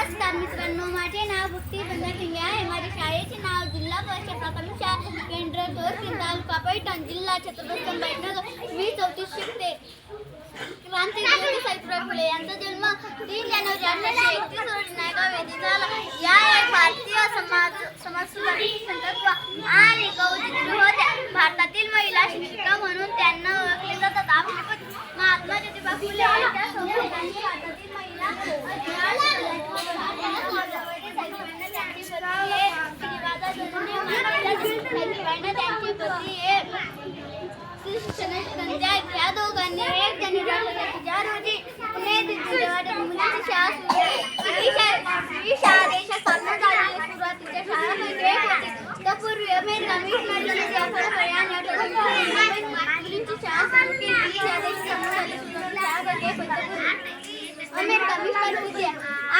नमस्कार मित्रांनो, माझे नाव भक्ती बंदा ठिंगे आहे. माझ्या शाळेचे नाव जिल्हा परिषद प्राथमिक शाळा केंद्र तोरखेड तालुका पैठण जिल्हा छत्रपती संभाजीनगर. मी 4थीत शिकते. क्रांतिज्योती सावित्रीबाई फुले यांचा जन्म 3 जानेवारी 1831 रोजी नायगाव येथे झाला. या एक भारतीय समाजसुधारक संकल्प आणि कवयित्री होत्या. भारतातील महिला शिक्षिका म्हणून त्यांना ओळखले जातात. आपले पती महात्मा ज्योतिबा फुले यांच्या संशोधनाने भारतातील महिला या दोघांनी 1 जानेवारी 2004 रोजी पुणे येथील मुलींची शाळा सुरू केली. ही शाळा देशात स्थापन झालेल्या सुरुवातीच्या शाळांपैकी एक होती. तत्पूर्वी अमेरिका मिशनरी आणि मुलींची शाळा सुरू केली. ही शाळा देशात स्थापन झालेल्या सुरुवातीच्या शाळांपैकी एक होती. अमेरिका मिशनरी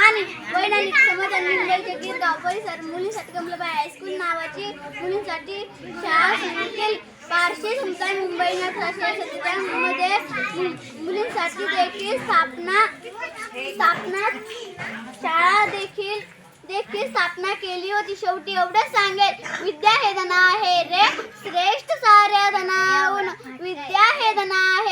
आणि वैज्ञानिक समाजाने मुंबईचे गिरगाव परिसर मुलींसाठी कमलाबाई हायस्कूल नावाची मुलींसाठी शाळा सुरू केली. पारशी समुदाय मुंबई 1847 मध्ये मुलींसाठी देखील स्थापना केली होती. शेवटी एवढंच सांगेल, विद्या हे धन आहे रे श्रेष्ठ साऱ्या धनाहून. विद्या हे धन आहे